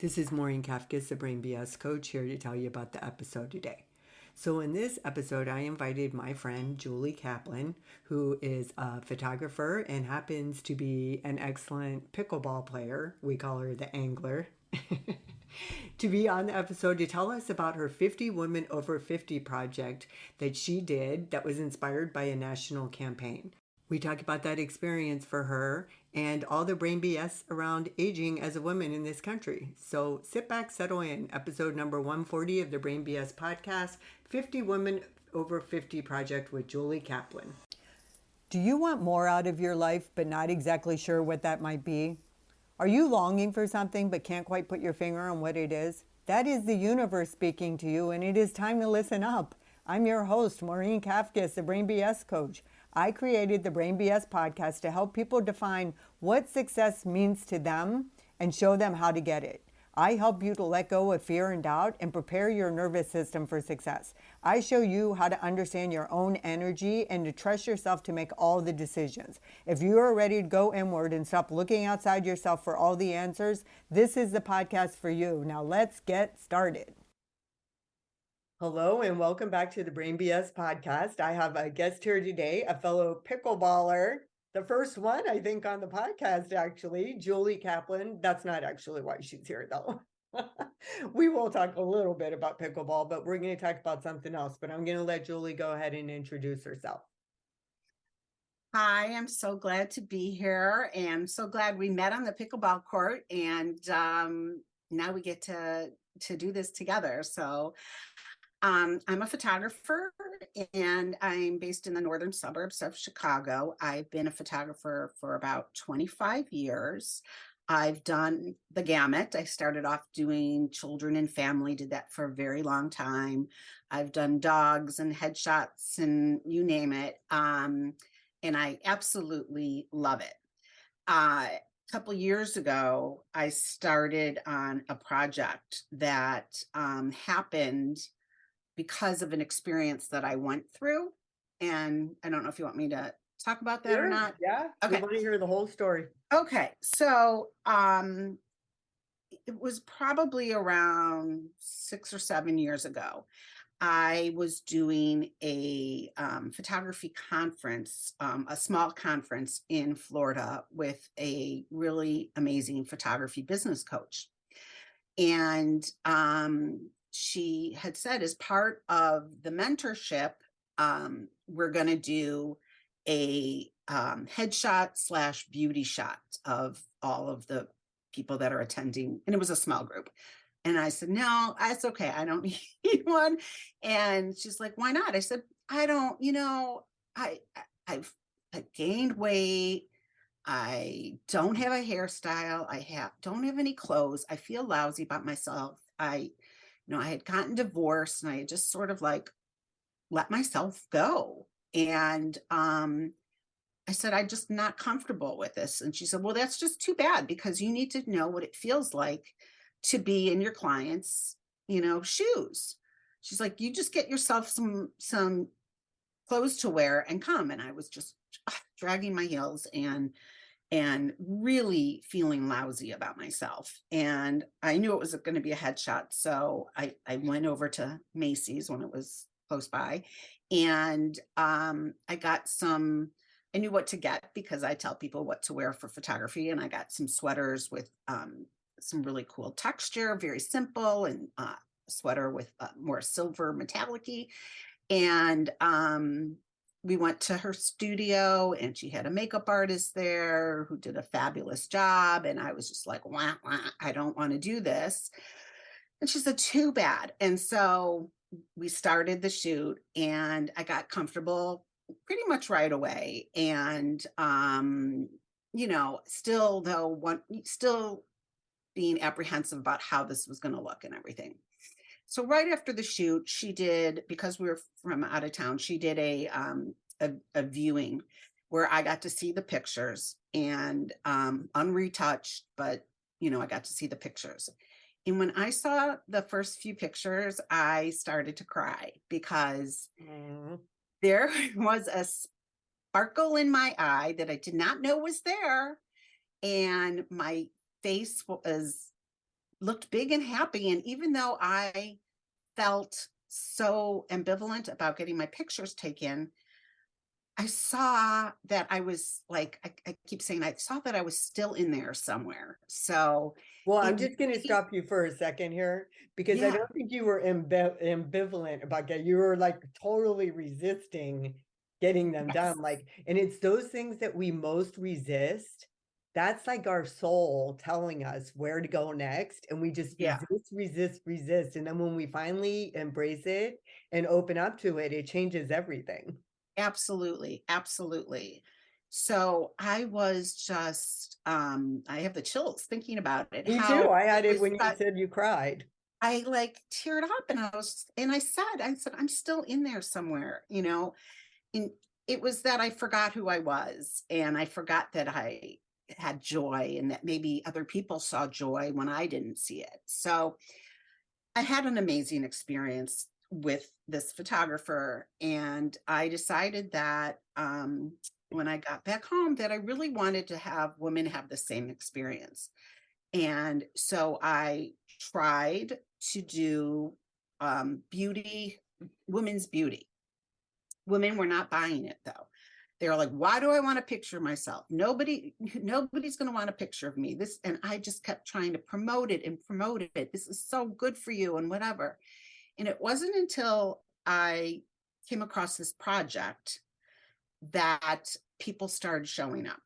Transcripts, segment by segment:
This is Maureen Kafkas, the Brain BS coach, here to tell you about the episode today. So, in this episode, I invited my friend Julie Kaplan, who is a photographer and happens to be an excellent pickleball player. We call her the angler. To be on the episode to tell us about her 50 Women Over 50 project that she did that was inspired by a national campaign. We talk about that experience for her and all the brain BS around aging as a woman in this country. So sit back, settle in. Episode number 140 of the Brain BS podcast, 50 Women Over 50 Project with Julie Kaplan. Do you want more out of your life but not exactly sure what that might be? Are you longing for something but can't quite put your finger on what it is? That is the universe speaking to you, and it is time to listen up. I'm your host, Maureen Kafkas, the Brain BS coach. I created the Brain BS podcast to help people define what success means to them and show them how to get it. I help you to let go of fear and doubt and prepare your nervous system for success. I show you how to understand your own energy and to trust yourself to make all the decisions. If you are ready to go inward and stop looking outside yourself for all the answers, this is the podcast for you. Now let's get started. Hello and welcome back to the Brain BS podcast. I have a guest here today, a fellow pickleballer, the first one, I think, on the podcast, actually, Julie Kaplan. That's not actually why she's here, though. We will talk a little bit about pickleball, but we're going to talk about something else. But I'm going to let Julie go ahead and introduce herself. Hi, I'm so glad to be here, and so glad we met on the pickleball court, and now we get to do this together. So I'm a photographer, and I'm based in the northern suburbs of Chicago. I've been a photographer for about 25 years. I've done the gamut. I started off doing children and family, did that for a very long time. I've done dogs and headshots and you name it. And I absolutely love it. A couple years ago, I started on a project that happened because of an experience that I went through. And I don't know if you want me to talk about that or not. Yeah. Okay. We want to hear the whole story. Okay. So it was probably around 6 or 7 years ago. I was doing a photography conference, a small conference in Florida with a really amazing photography business coach. And she had said, as part of the mentorship, we're going to do a headshot / beauty shot of all of the people that are attending. And it was a small group. And I said, no, that's okay. I don't need one. And she's like, why not? I said, I don't, I've gained weight. I don't have a hairstyle. Don't have any clothes. I feel lousy about myself. I had gotten divorced and I had just sort of like let myself go. And I said, I'm just not comfortable with this. And she said, well, that's just too bad, because you need to know what it feels like to be in your clients' shoes. She's like, you just get yourself some clothes to wear and come. And I was just dragging my heels and really feeling lousy about myself. And I knew it was going to be a headshot. So I went over to Macy's when it was close by, and I got I knew what to get because I tell people what to wear for photography. And I got some sweaters with some really cool texture, very simple, and a sweater with more silver metallic-y. And we went to her studio, and she had a makeup artist there who did a fabulous job. And I was just like, wah, wah, I don't want to do this. And she said, too bad. And so we started the shoot, and I got comfortable pretty much right away. And, still being apprehensive about how this was going to look and everything. So right after the shoot, she did, because we were from out of town, she did a viewing where I got to see the pictures, and unretouched, but I got to see the pictures. And when I saw the first few pictures, I started to cry because there was a sparkle in my eye that I did not know was there. And my face was looked big and happy. And even though I felt so ambivalent about getting my pictures taken, I saw that I was like, I keep saying, I saw that I was still in there somewhere. So Well, it I'm just going to really, stop you for a second here because I yeah, don't think you were ambivalent about that. You were like totally resisting getting them yes, done. Like, and it's those things that we most resist. That's like our soul telling us where to go next. And we just yeah, resist. And then when we finally embrace it and open up to it, it changes everything. absolutely, absolutely. So I was just, I have the chills thinking about it, Me too. how I it had it was when you that said you cried. I like teared up and I said, I'm still in there somewhere, and it was that I forgot who I was and I forgot that I had joy and that maybe other people saw joy when I didn't see it. So I had an amazing experience with this photographer, and I decided that when I got back home that I really wanted to have women have the same experience. And so I tried to do beauty, women's beauty. Women were not buying it though. They were like, why do I want to picture myself? Nobody's going to want a picture of me. This, and I just kept trying to promote it and promote it. This is so good for you and whatever. And it wasn't until I came across this project that people started showing up.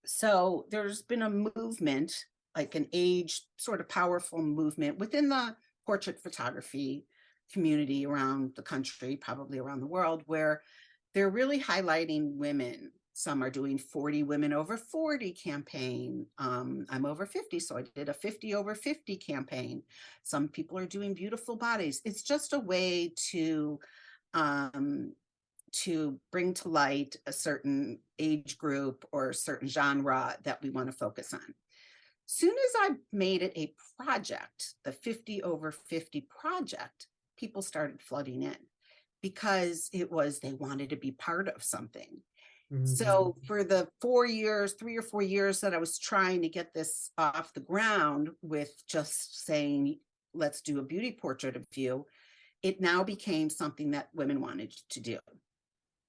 So there's been a movement, like an age sort of powerful movement within the portrait photography community around the country, probably around the world, where they're really highlighting women. Some are doing 40 women over 40 campaign. I'm over 50, so I did a 50 over 50 campaign. Some people are doing beautiful bodies. It's just a way um, to bring to light a certain age group or a certain genre that we want to focus on. Soon as I made it a project, the 50 over 50 project, people started flooding in because it was they wanted to be part of something. Mhm. So for the 4 years, 3 or 4 years that I was trying to get this off the ground with just saying, let's do a beauty portrait of you, it now became something that women wanted to do.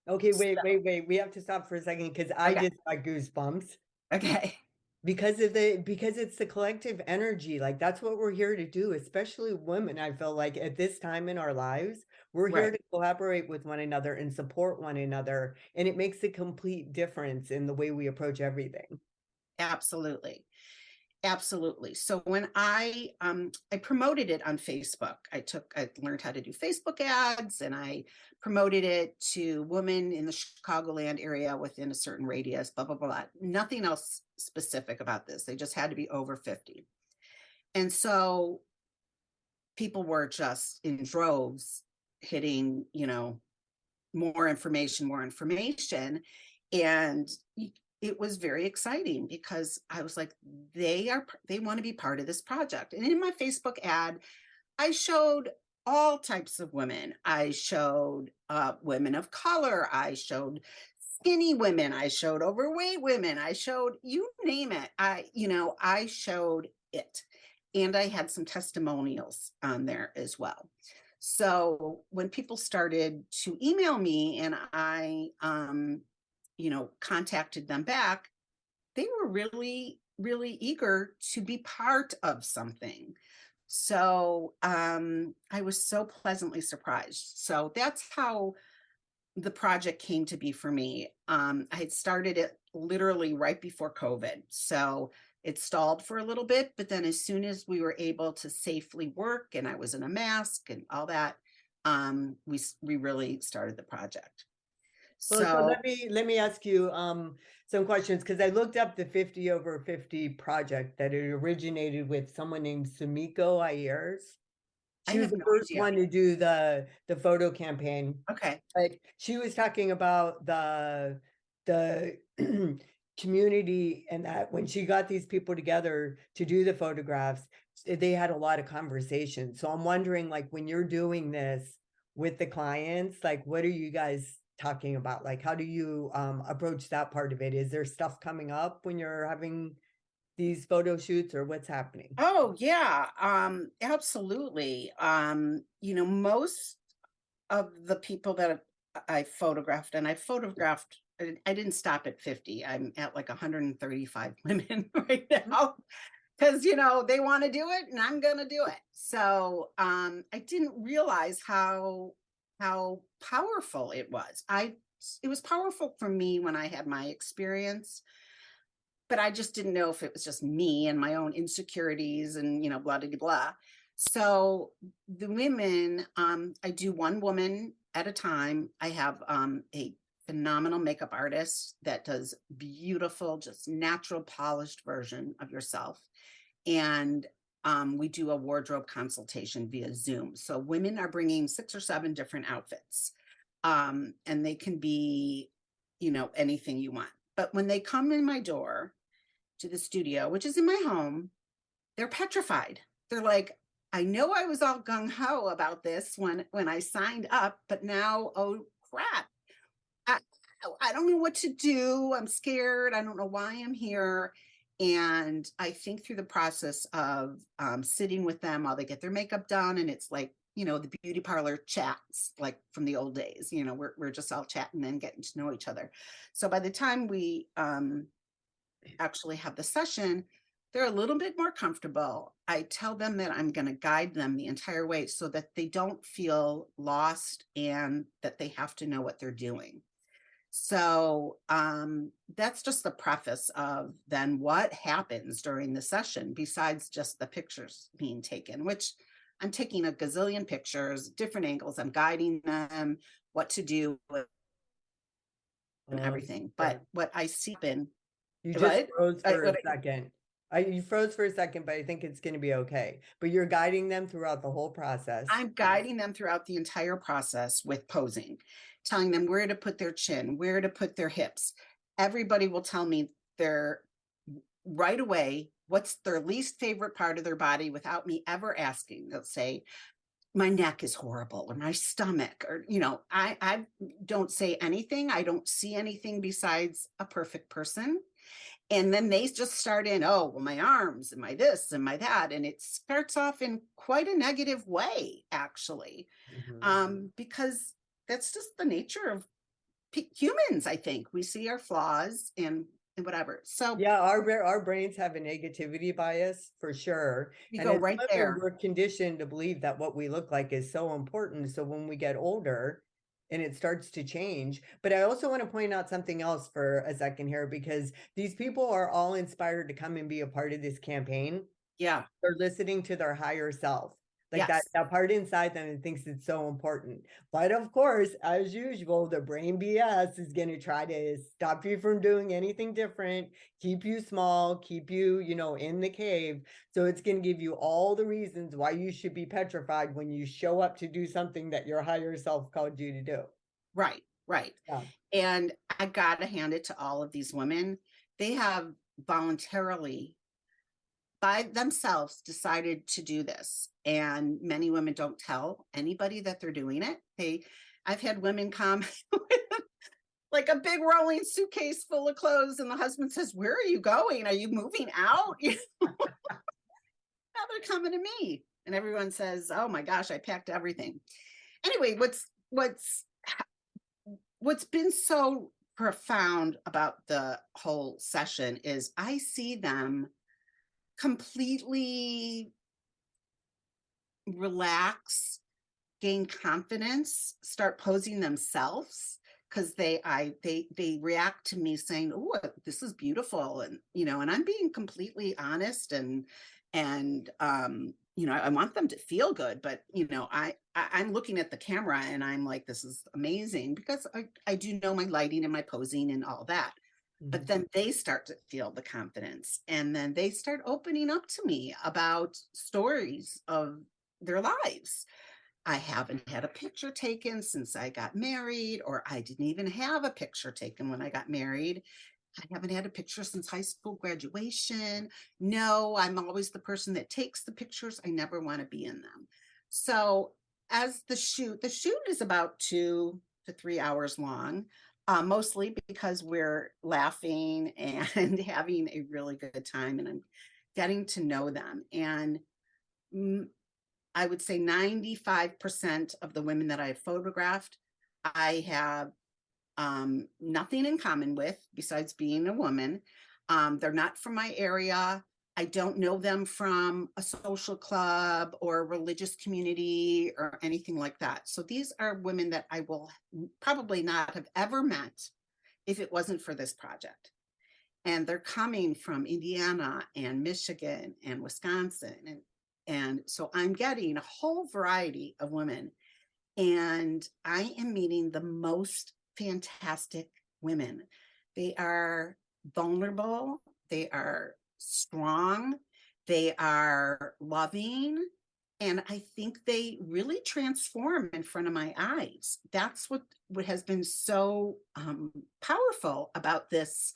Okay, So, wait. We have to stop for a second because I okay. just got goosebumps Okay. because it's the collective energy. Like that's what we're here to do, especially women. I feel like at this time in our lives, we're here Right. to collaborate with one another and support one another, and it makes a complete difference in the way we approach everything. Absolutely. Absolutely. So when I promoted it on Facebook. I learned how to do Facebook ads and I promoted it to women in the Chicagoland area within a certain radius, blah, blah, blah. Nothing else specific about this. They just had to be over 50. And so people were just in droves hitting, more information. And it was very exciting because I was like, they want to be part of this project. And in my Facebook ad, I showed all types of women. I showed women of color. I showed skinny women. I showed overweight women. I showed you name it. I showed it. And I had some testimonials on there as well. So when people started to email me and I, contacted them back, they were really, really eager to be part of something. So I was so pleasantly surprised. So that's how the project came to be for me. I had started it literally right before COVID. So it stalled for a little bit, but then as soon as we were able to safely work and I was in a mask and all that, we really started the project. Well, so So let me ask you some questions because I looked up the 50 over 50 project that it originated with someone named Sumiko Ayers. I She was have the no first idea. one to do the photo campaign. Okay. But she was talking about the community and that when she got these people together to do the photographs, they had a lot of conversation. So I'm wondering, like, when you're doing this with the clients, like, what are you guys talking about? Like, how do you approach that part of it? Is there stuff coming up when you're having these photo shoots, or what's happening? Oh yeah, absolutely. Most of the people that I photographed, and I photographed, I didn't stop at 50. I'm at like 135 women right now because they want to do it and I'm gonna do it. So I didn't realize how powerful it was. It was powerful for me when I had my experience, but I just didn't know if it was just me and my own insecurities and blah blah blah. So the women, I do one woman at a time. I have a phenomenal makeup artist that does beautiful, just natural polished version of yourself. And we do a wardrobe consultation via Zoom. So women are bringing 6 or 7 different outfits, and they can be, anything you want. But when they come in my door to the studio, which is in my home, they're petrified. They're like, I know I was all gung ho about this when I signed up, but now, oh crap, I, I don't know what to do. I'm scared. I don't know why I'm here. And I think through the process of sitting with them while they get their makeup done, and it's like, the beauty parlor chats like from the old days, we're just all chatting and getting to know each other. So by the time we actually have the session, they're a little bit more comfortable. I tell them that I'm going to guide them the entire way so that they don't feel lost and that they have to know what they're doing. So that's just the preface of then what happens during the session besides just the pictures being taken, which I'm taking a gazillion pictures, different angles. I'm guiding them what to do and everything. Okay. But what I see in You just what froze for a what second. You froze for a second, but I think it's going to be okay. But you're guiding them throughout the whole process. I'm guiding them throughout the entire process with posing, telling them where to put their chin, where to put their hips. Everybody will tell me their right away what's their least favorite part of their body without me ever asking. They'll say, my neck is horrible, or my stomach, or I don't say anything. I don't see anything besides a perfect person. And then they just start in, oh, well, my arms and my this and my that. And it starts off in quite a negative way, actually, Mhm. because that's just the nature of humans. I think we see our flaws and whatever. So Yeah, our brains have a negativity bias for sure. we And go as right women, there. we're conditioned to believe that what we look like is so important. So when we get older and it starts to change, but I also want to point out something else for a second here, because these people are all inspired to come and be a part of this campaign. Yeah. They're listening to their higher self. Like that, Yes. that part inside them that thinks it's so important. But of course, as usual, the brain BS is going to try to stop you from doing anything different, keep you small, keep you, in the cave. So it's going to give you all the reasons why you should be petrified when you show up to do something that your higher self called you to do. Right. Right. Yeah. And I got to hand it to all of these women. They have voluntarily by themselves decided to do this. And many women don't tell anybody that they're doing it. I've had women come like a big rolling suitcase full of clothes, and the husband says, "Where are you going? Are you moving out?" Now they're coming to me, and everyone says, "Oh my gosh, I packed everything." Anyway, what's been so profound about the whole session is I see them completely relax, gain confidence, start posing themselves because they react to me saying, "Oh, this is beautiful," and and I'm being completely honest and I want them to feel good, but I'm looking at the camera and I'm like, this is amazing because I do know my lighting and my posing and all that. But Mhm. then they start to feel the confidence and then they start opening up to me about stories of their lives. I haven't had a picture taken since I got married, or I didn't even have a picture taken when I got married. I haven't had a picture since high school graduation. No, I'm always the person that takes the pictures. I never want to be in them. So, as the shoot is about 2 to 3 hours long. mostly because we're laughing and having a really good time, and I'm getting to know them. And mm, I would say 95% of the women that I have photographed, I have nothing in common with besides being a woman. They're not from my area. I don't know them from a social club or a religious community or anything like that. So these are women that I will probably not have ever met if it wasn't for this project. And they're coming from Indiana and Michigan and Wisconsin. And so I'm getting a whole variety of women, and I am meeting the most fantastic women. They are vulnerable, they are strong, they are loving, and I think they really transform in front of my eyes. That's what has been so powerful about this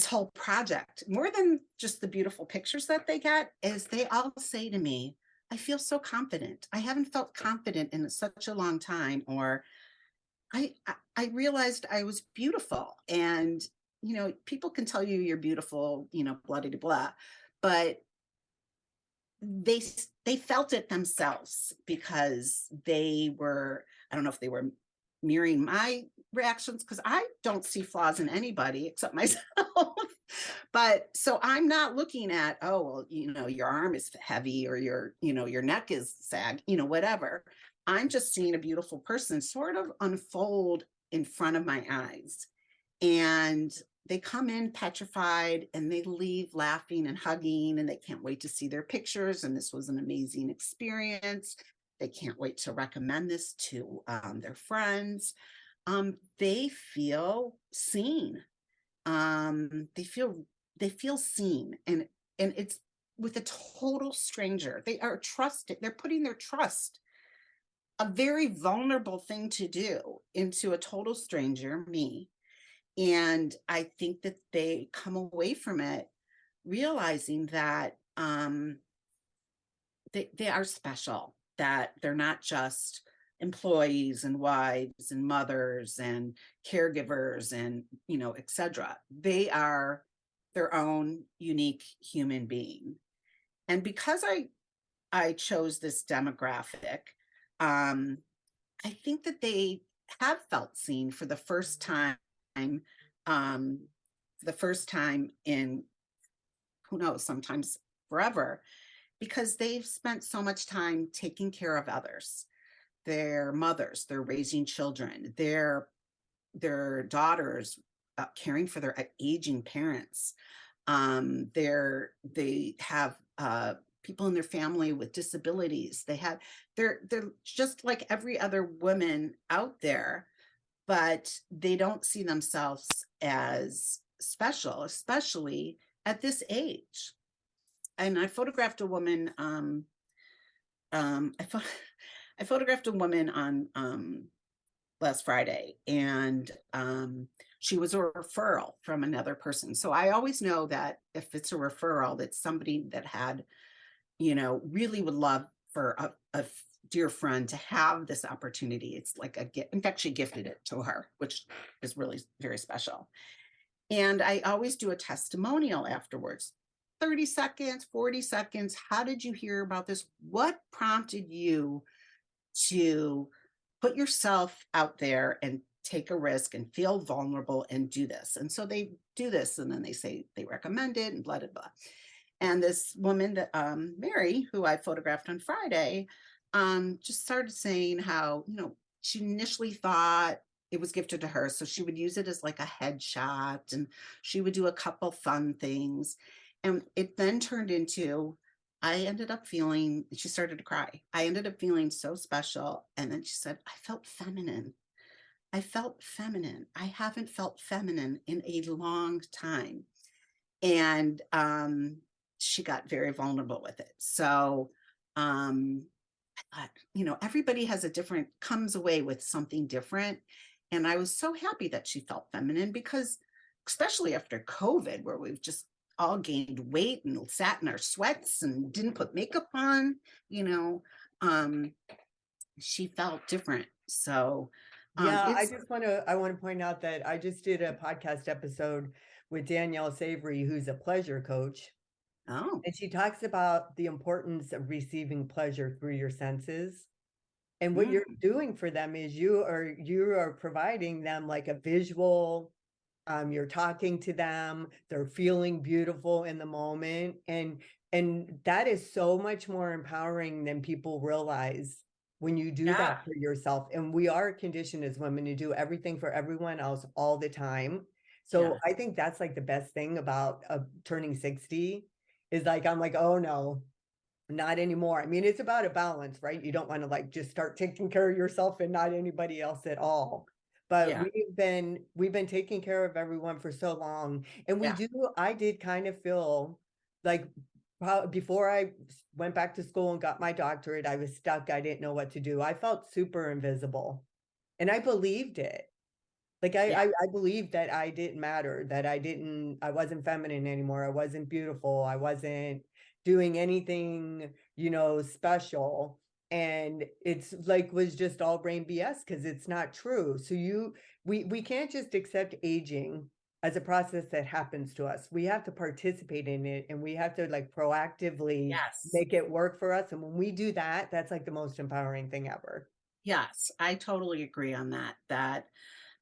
whole project, more than just the beautiful pictures that they get, is they all say to me, I feel so confident. I haven't felt confident in such a long time. Or I realized I was beautiful. And, people can tell you you're beautiful, blah, blah, blah, but they they felt it themselves because they were, I don't know if they were mirroring my reactions, because I don't see flaws in anybody except myself. But so I'm not looking at, oh, well, your arm is heavy, or your neck is sag, whatever. I'm just seeing a beautiful person sort of unfold in front of my eyes. And they come in petrified and they leave laughing and hugging, and they can't wait to see their pictures. And this was an amazing experience. They can't wait to recommend this to their friends. They feel seen. They feel seen, and it's with a total stranger. They are trusted. They're putting their trust, a very vulnerable thing to do, into a total stranger, me. And I think that they come away from it realizing that they are special, that they're not just employees and wives and mothers and caregivers and etc. They are their own unique human being. And because I chose this demographic, um I think that they have felt seen for the first time, um in, who knows, sometimes forever, because they've spent so much time taking care of others. Their mothers, they're raising children, their daughters, caring for their aging parents. They have people in their family with disabilities. They're just like every other woman out there, but they don't see themselves as special, especially at this age. And I photographed a woman. Um, I, pho- I photographed a woman on last Friday, and she was a referral from another person. So I always know that if it's a referral, that's somebody that had, really would love for a dear friend to have this opportunity. It's like a gift. In fact, she gifted it to her, which is really very special. And I always do a testimonial afterwards. 30 seconds, 40 seconds. How did you hear about this? What prompted you to put yourself out there and take a risk and feel vulnerable and do this? And so they do this, and then they say they recommend it and blah, blah, blah. And this woman, that Mary, who I photographed on Friday, just started saying how, she initially thought it was gifted to her, so she would use it as like a headshot, and she would do a couple fun things. And it then turned into, I ended up feeling, she started to cry. I ended up feeling so special. And then she said, I felt feminine. I felt feminine. I haven't felt feminine in a long time. And she got very vulnerable with it. So, everybody has comes away with something different. And I was so happy that she felt feminine, because especially after COVID, where we've just all gained weight and sat in our sweats and didn't put makeup on, you know, um, she felt different. So Yeah, It's I want to point out that I just did a podcast episode with Danielle Savory, who's a pleasure coach. oh, And she talks about the importance of receiving pleasure through your senses. And what you're mm, doing for them is you are providing them like a visual, you're talking to them, they're feeling beautiful in the moment. And that is so much more empowering than people realize when you do yeah, that for yourself. And we are conditioned as women to do everything for everyone else all the time. So yeah, I think that's like the best thing about turning 60 is like, I'm like, oh no, not anymore. I mean, it's about a balance, right? You don't want to like just start taking care of yourself and not anybody else at all. But yeah, we've been taking care of everyone for so long. And yeah, I did kind of feel like before I went back to school and got my doctorate, I was stuck. I didn't know what to do. I felt super invisible. And I believed it. Like yeah, I believed that I didn't matter, that I wasn't feminine anymore. I wasn't beautiful. I wasn't doing anything, special. And it's like was just all brain BS because it's not true. So we can't just accept aging as a process that happens to us. We have to participate in it and we have to like proactively yes, make it work for us. And when we do that, that's like the most empowering thing ever. yes. I totally agree on that.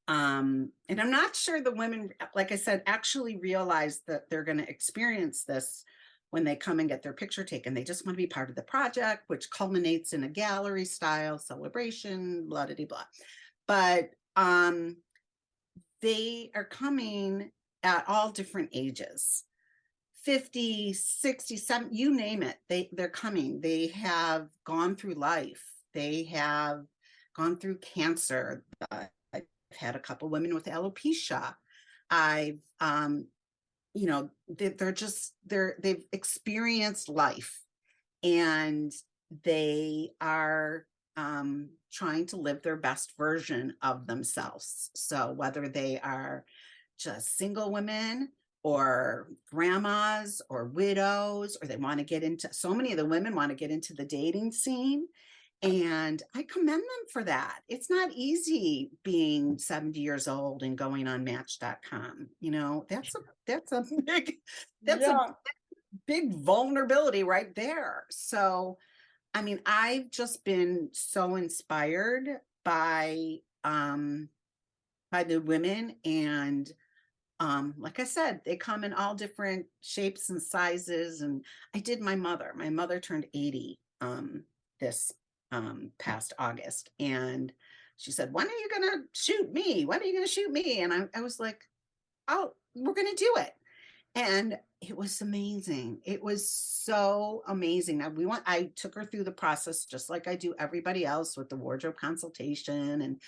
And I'm not sure the women, like I said, actually realize that they're going to experience this when they come and get their picture taken. They just want to be part of the project, which culminates in a gallery style celebration, blah, blah, blah. But they are coming at all different ages. 50, 60, 70, you name it. They're coming. They have gone through life. They have gone through cancer. I've had a couple women with alopecia. I've they've experienced life and they are trying to live their best version of themselves. So whether they are just single women or grandmas or widows, or they want to get into, so many of the women want to get into the dating scene. And I commend them for that. It's not easy being 70 years old and going on match.com. That's a big, that's a Yeah. big vulnerability right there. So, I mean, I've just been so inspired by um by the women, and like I said, they come in all different shapes and sizes. And I did my mother turned 80 this past August, and she said, when are you gonna shoot me? When are you gonna shoot me? And I was like, oh, we're gonna do it. And it was amazing. It was so amazing. Now I took her through the process just like I do everybody else with the wardrobe consultation,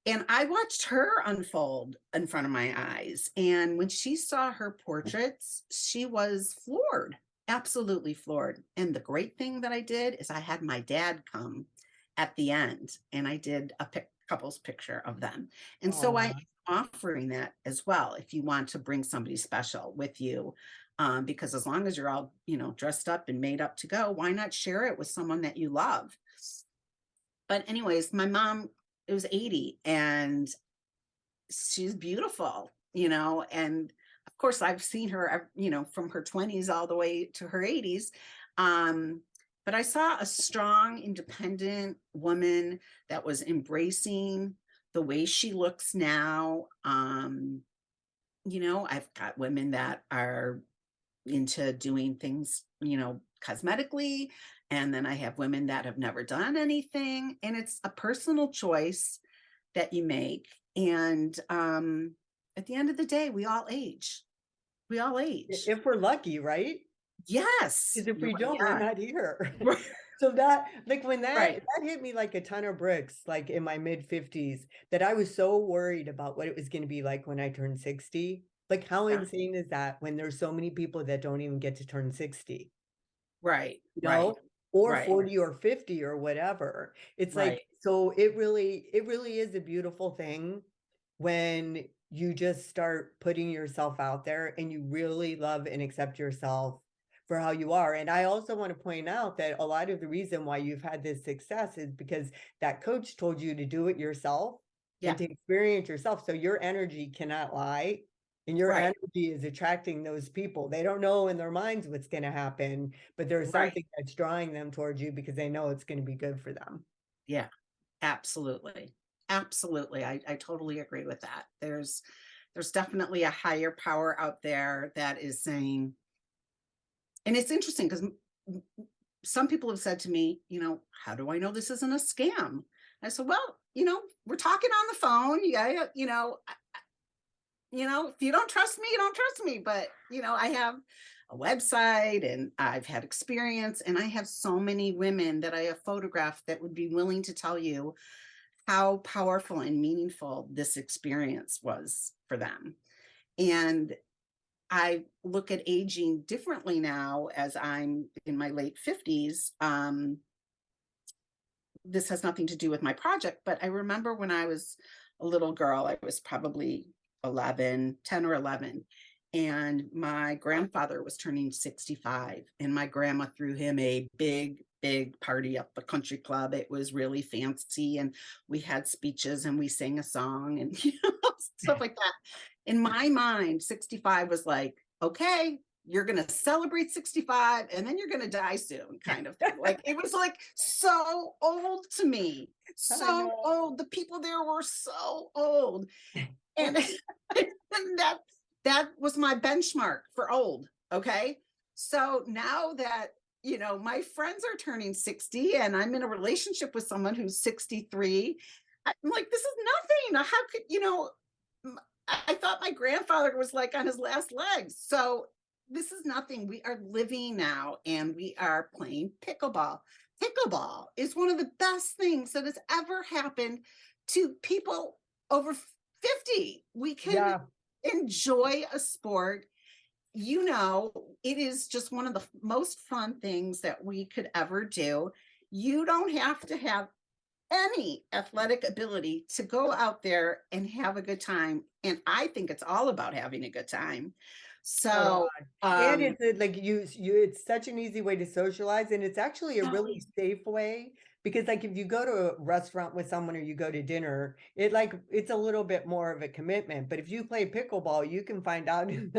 and I watched her unfold in front of my eyes. And when she saw her portraits, she was floored, absolutely floored. And the great thing that I did is I had my dad come at the end, and I did a couple's picture of them. And so I am Oh, offering that as well if you want to bring somebody special with you. Because as long as you're all, dressed up and made up to go, why not share it with someone that you love? But anyways, my mom, it was 80, and she's beautiful, and of course I've seen her, from her 20s all the way to her 80s. But I saw a strong, independent woman that was embracing the way she looks now. I've got women that are into doing things, cosmetically. And then I have women that have never done anything. And it's a personal choice that you make. And at the end of the day, we all age. We all age. if we're lucky, right? Yes. Because if we don't, we're Yeah. not here. So that, like, when Right. that hit me like a ton of bricks, like in my mid 50s, that I was so worried about what it was going to be like when I turned 60. Like, how Yeah. insane is that when there's so many people that don't even get to turn 60? Right. You Right. know, or Right. 40 or 50 or whatever. It's Right. like, so it really is a beautiful thing when you just start putting yourself out there and you really love and accept yourself for how you are. And I also want to point out that a lot of the reason why you've had this success is because that coach told you to do it yourself. Yeah. and to experience yourself. So your energy cannot lie. And your Right. energy is attracting those people. They don't know in their minds what's going to happen, but there's Right. something that's drawing them towards you because they know it's going to be good for them. Yeah. Absolutely. Absolutely. I totally agree with that. There's definitely a higher power out there that is saying, and it's interesting because some people have said to me, how do I know this isn't a scam? I said, well, we're talking on the phone. Yeah, if you don't trust me, you don't trust me. But, I have a website and I've had experience, and I have so many women that I have photographed that would be willing to tell you how powerful and meaningful this experience was for them. And I look at aging differently now as I'm in my late 50s. This has nothing to do with my project, but I remember when I was a little girl, I was probably 10 or 11, and my grandfather was turning 65, and my grandma threw him a big, big party up the country club. It was really fancy, and we had speeches and we sang a song and stuff like that. In my mind, 65 was like, okay, you're going to celebrate 65 and then you're going to die soon, kind of thing. Like, it was like so old to me, I so know. old. The people there were so old. And, and that was my benchmark for old. Okay. So now that, my friends are turning 60 and I'm in a relationship with someone who's 63, I'm like, this is nothing. How could, I thought my grandfather was like on his last legs. So this is nothing. We are living now and we are playing pickleball. Pickleball is one of the best things that has ever happened to people over 50. We can Yeah. enjoy a sport. It is just one of the most fun things that we could ever do. You don't have to have any athletic ability to go out there and have a good time. And I think it's all about having a good time. So, So, and it's like it's such an easy way to socialize, and it's actually a really really, safe way because, like, if you go to a restaurant with someone or you go to dinner, it's a little bit more of a commitment. But if you play pickleball, you can find out in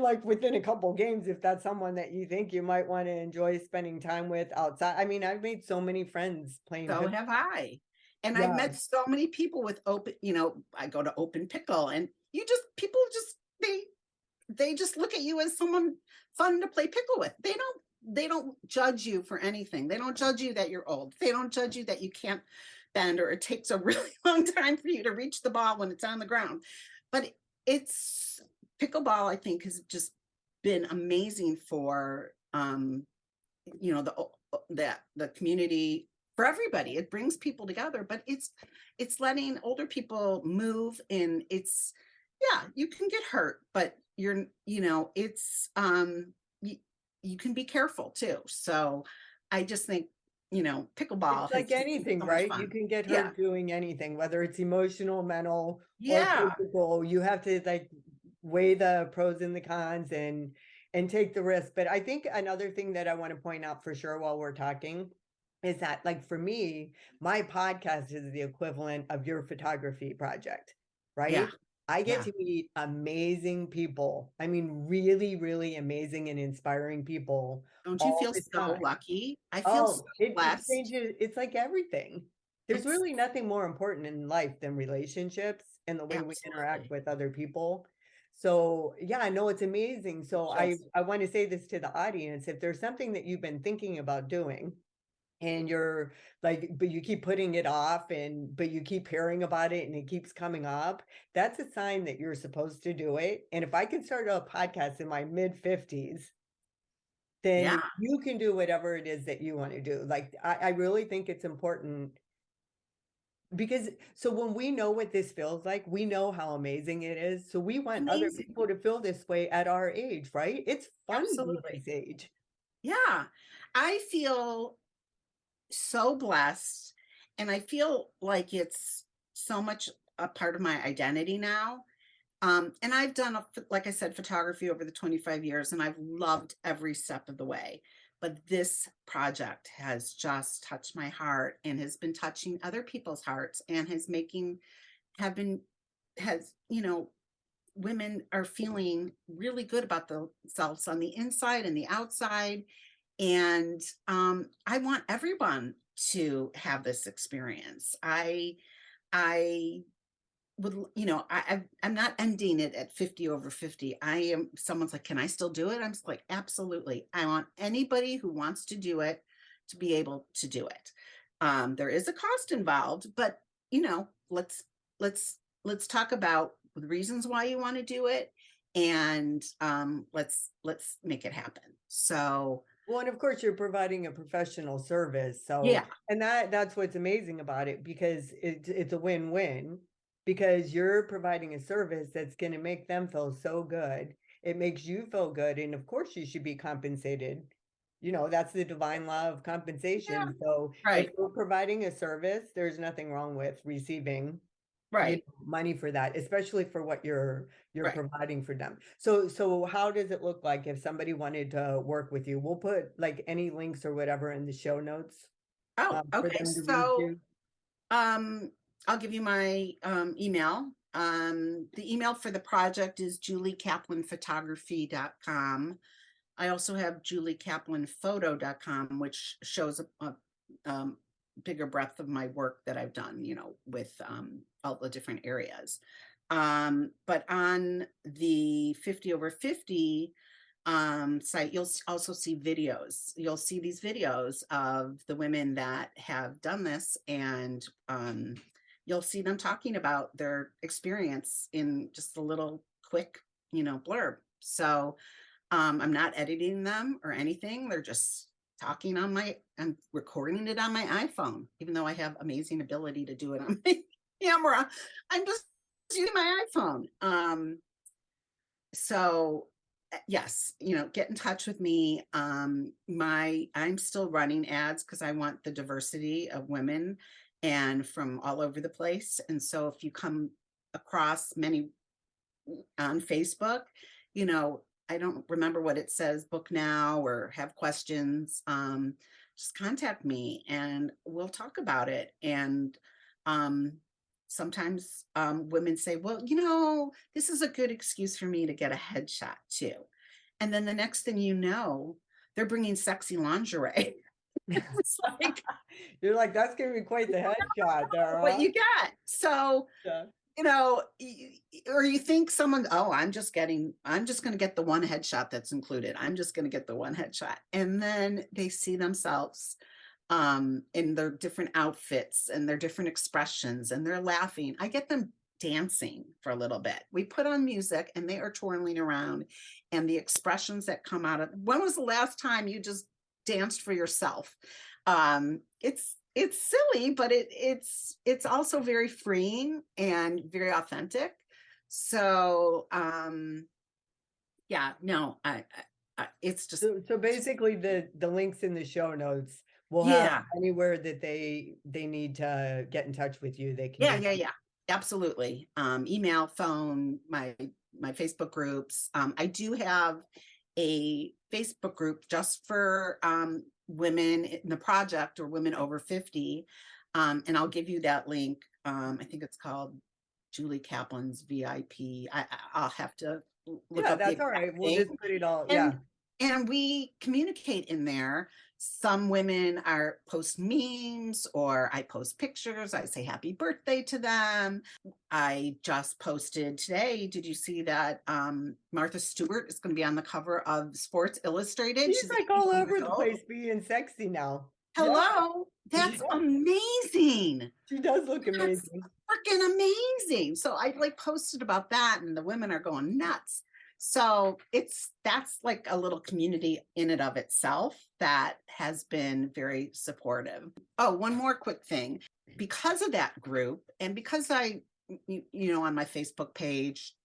like within a couple games if that's someone that you think you might want to enjoy spending time with outside. I mean, I've made so many friends playing so pickle. have I. And I've Yeah, met so many people with open, I go to open pickle and people just, they just look at you as someone fun to play pickle with. They don't judge you for anything. They don't judge you that you're old. They don't judge you that you can't bend or it takes a really long time for you to reach the ball when it's on the ground. But it's pickleball, I think, has just been amazing for the community, for everybody. It brings people together, but it's letting older people move, and it's, yeah, you can get hurt, but it's you can be careful too. So I just think, it's pickleball has like just been anything, so much right? You fun. can get Yeah. hurt doing anything, whether it's emotional, mental, or Yeah. physical. You have to like weigh the pros and the cons and take the risk. But I think another thing that I want to point out for sure while we're talking is that, like, for me, my podcast is the equivalent of your photography project, Yeah. right? I get Yeah. to meet amazing people. I mean, really, really amazing and inspiring people Don't you all feel the so time. lucky? I feel so Oh, it blessed. changes. It's like everything. There's It's really nothing more important in life than relationships and the way we interact absolutely with other people. So yeah, I know it's amazing. So just, I want to say this to the audience. If there's something that you've been thinking about doing and you're like, but you keep putting it off but you keep hearing about it and it keeps coming up, that's a sign that you're supposed to do it. And if I can start a podcast in my mid 50s, yeah, then you can do whatever it is that you want to do. Like, I really think it's important because so when we know what this feels like, we know how amazing it is. So we want other amazing. people to feel this way at our age, right? It's fun to be Absolutely. this age. Yeah. I feel so blessed, and I feel like it's so much a part of my identity now. And I've done, like I said, photography over the 25 years, and I've loved every step of the way. But this project has just touched my heart and has been touching other people's hearts and has making have been, has, women are feeling really good about themselves on the inside and the outside. And I want everyone to have this experience. I would, I'm not ending it at 50 over 50. Someone's like, can I still do it? I'm just like, absolutely. I want anybody who wants to do it to be able to do it. There is a cost involved, but let's let's talk about the reasons why you want to do it, and let's make it happen. So Well, and of course you're providing a professional service. So, yeah, and that's what's amazing about it, because it's a win-win, because you're providing a service that's going to make them feel so good. It makes you feel good, and of course you should be compensated. That's the divine law of yeah, compensation. So, if right, you're providing a service, there's nothing wrong with receiving right, money for that, especially for what you're right. providing for them. So how does it look like if somebody wanted to work with you? We'll put like any links or whatever in the show notes Oh, for okay. them to read So to. I'll give you my email. The email for the project is juliekaplanphotography.com. I also have juliekaplanphoto.com, which shows a bigger breadth of my work that I've done, with all the different areas. But on the 50 over 50 site, you'll also see videos. You'll see these videos of the women that have done this, and you'll see them talking about their experience in just a little quick, blurb. So I'm not editing them or anything. They're just talking I'm recording it on my iPhone, even though I have amazing ability to do it on my camera. I'm just using my iPhone. So yes, get in touch with me. I'm still running ads because I want the diversity of women and from all over the place. And so if you come across many on Facebook, I don't remember what it says, book now or have questions, just contact me and we'll talk about it. And um, sometimes women say, well, this is a good excuse for me to get a headshot too. And then the next thing you know, they're bringing sexy lingerie. It's like, You're like, that's gonna be quite the headshot there, what huh? you got. So Yeah. or you think someone, oh, I'm just going to get the one headshot that's included. I'm just going to get the one headshot. And then they see themselves in their different outfits and their different expressions, and they're laughing. I get them dancing for a little bit. We put on music and they are twirling around, and the expressions that come out of, when was the last time you just danced for yourself? It's silly, but it's also very freeing and very authentic. So yeah, no, it's just So basically the links in the show notes will have yeah, anywhere that they need to get in touch with you, they can yeah, do yeah, yeah, absolutely. Email, phone, my Facebook groups. I do have a Facebook group just for women in the project or women over 50. And I'll give you that link. I think it's called Julie Kaplan's VIP. I'll have to look Yeah, up the that's all exact right. We'll thing. just put it all, yeah. And we communicate in there. Some women are post memes, or I post pictures. I say happy birthday to them. I just posted today. Did you see that Martha Stewart is going to be on the cover of Sports Illustrated? She's She's like all 81 over years the old. place being sexy now. Yeah. Hello, that's Yeah. amazing. She does look That's amazing. freaking amazing. So I like posted about that, and the women are going nuts. So that's like a little community in and of itself that has been very supportive. Oh, one more quick thing. Because of that group, and because on my Facebook page,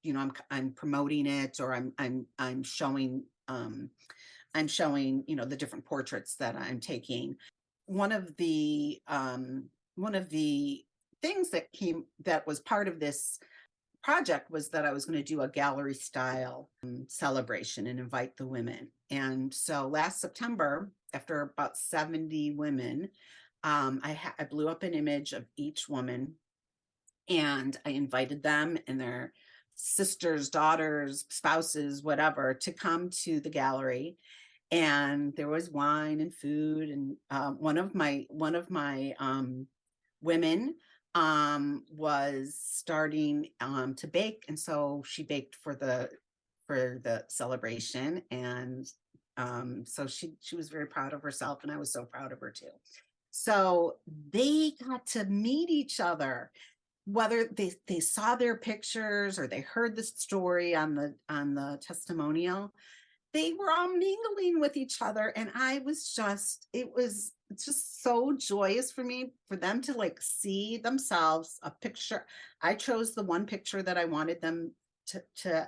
I'm promoting it, or I'm showing, the different portraits that I'm taking. One of the one of the things that was part of this project was that I was going to do a gallery style celebration and invite the women. And so last September, after about 70 women, I blew up an image of each woman And I invited them and their sisters, daughters, spouses, whatever, to come to the gallery. And there was wine and food. And one of my women was starting to bake, and so she baked for the celebration. And so she was very proud of herself, and I was so proud of her too. So they got to meet each other, whether they saw their pictures or they heard the story on the testimonial. They were all mingling with each other, and it was just so joyous for me, for them to like see themselves a picture. I chose the one picture that I wanted them to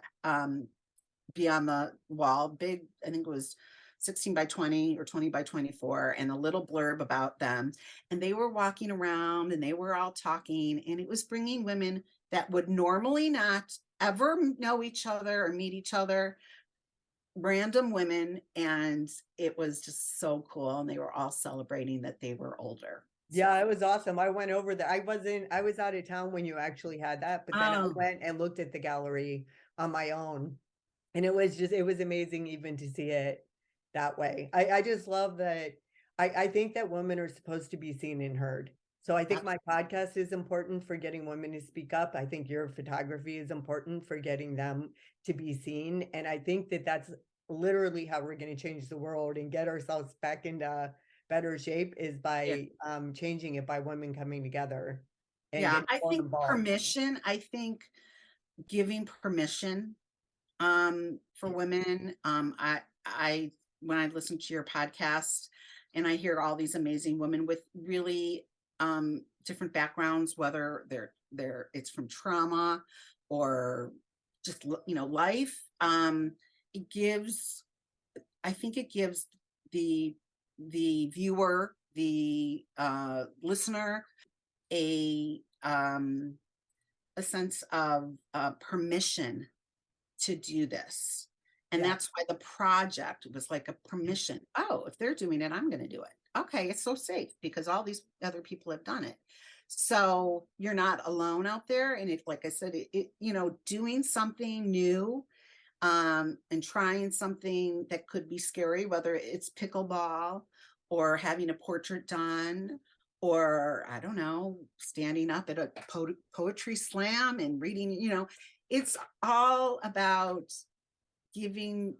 be on the wall, big. I think it was 16 by 20 or 20 by 24, and a little blurb about them. And they were walking around and they were all talking, and it was bringing women that would normally not ever know each other or meet each other, random women. And it was just so cool. And they were all celebrating that they were older. Yeah, it was awesome. I went over there. I was out of town when you actually had that, but then I went and looked at the gallery on my own. And it was amazing even to see it that way. I just love that. I think that women are supposed to be seen and heard. So I think my podcast is important for getting women to speak up. I think your photography is important for getting them to be seen. And I think that that's literally how we're going to change the world and get ourselves back into better shape, is Yeah. by changing it by women coming together and Yeah, getting I more think involved. permission, I think giving permission for women. I when I listen to your podcast and I hear all these amazing women with really different backgrounds, whether they're it's from trauma or just life. It gives, I think it gives the viewer, the listener, a sense of permission to do this. And Yeah. that's why the project was like a permission. Oh, if they're doing it, I'm going to do it. Okay, it's so safe because all these other people have done it. So you're not alone out there. And if, like I said, doing something new, and trying something that could be scary, whether it's pickleball or having a portrait done, or I don't know, standing up at a poetry slam and reading, it's all about giving,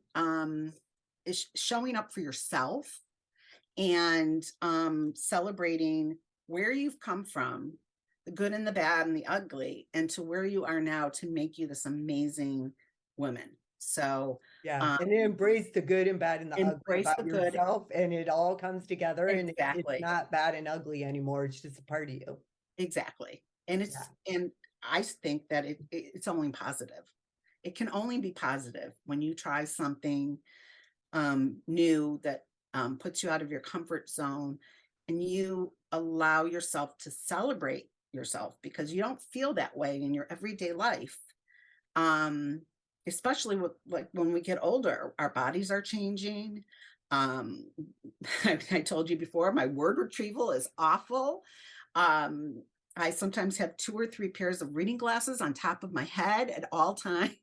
showing up for yourself, and celebrating where you've come from, the good and the bad and the ugly, and to where you are now to make you this amazing woman. So Yeah. um, And embrace the good and bad and the ugly embrace the about good. yourself, and it all comes together, and it's Exactly. not bad and ugly anymore. It's just a part of you. Exactly. And Yeah. I think that it's only positive. It can only be positive when you try something new that puts you out of your comfort zone, and you allow yourself to celebrate yourself, because you don't feel that way in your everyday life. Um, Especially with, like, when we get older, our bodies are changing. Um, I told you before, my word retrieval is awful. Um, I sometimes have 2 or 3 pairs of reading glasses on top of my head at all times.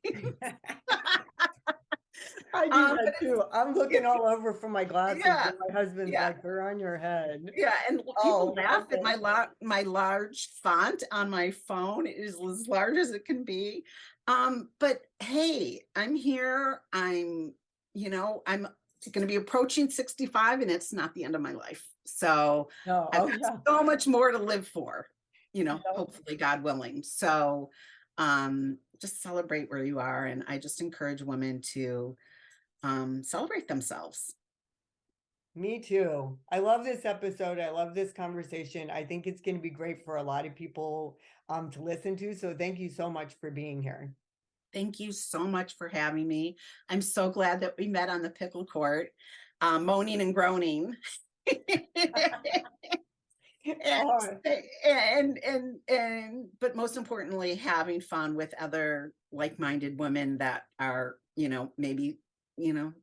I do But that too. I'm looking all over for my glasses, yeah, and my husband's yeah, like, they're on your head. yeah. And people Oh, laugh at okay. my large font on my phone. It is as large as it can be. But hey, I'm here. I'm going to be approaching 65, and it's not the end of my life. So No, I've oh got yeah. so much more to live for, Yep. hopefully, God willing. So just celebrate where you are. And I just encourage women to celebrate themselves. Me too. I love this episode. I love this conversation. I think it's going to be great for a lot of people to listen to. So thank you so much for being here. Thank you so much for having me. I'm so glad that we met on the pickle court, moaning and groaning. and, All right. but most importantly, having fun with other like-minded women that are, maybe,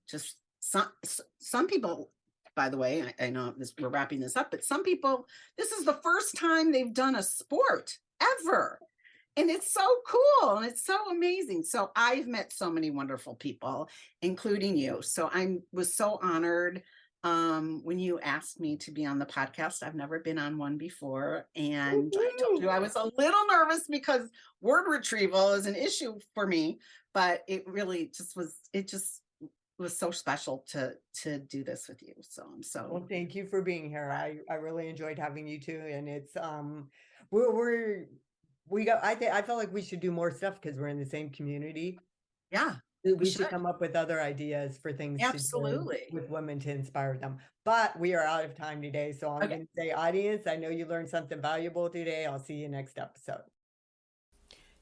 just some people. By the way, I know we're wrapping this up, but some people, this is the first time they've done a sport ever. And it's so cool and it's so amazing. So I've met so many wonderful people, including you. So I was so honored when you asked me to be on the podcast. I've never been on one before. And I told you I was a little nervous because word retrieval is an issue for me, but it really just was, it just was so special to do this with you. So I'm so Well, thank you for being here. I really enjoyed having you too, and it's we're we got I felt like we should do more stuff because we're in the same community. yeah, we We should. should come up with other ideas for things to do Absolutely. with women to inspire them. But we are out of time today, so I'm Okay. going to say, audience, I know you learned something valuable today. I'll see you next episode.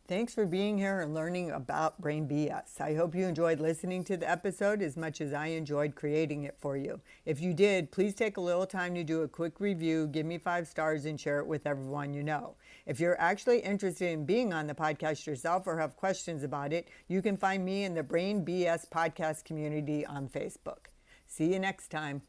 Thanks for being here and learning about Brain BS. I hope you enjoyed listening to the episode as much as I enjoyed creating it for you. If you did, please take a little time to do a quick review, give me 5 stars, and share it with everyone you know. If you're actually interested in being on the podcast yourself or have questions about it, you can find me in the Brain BS podcast community on Facebook. See you next time.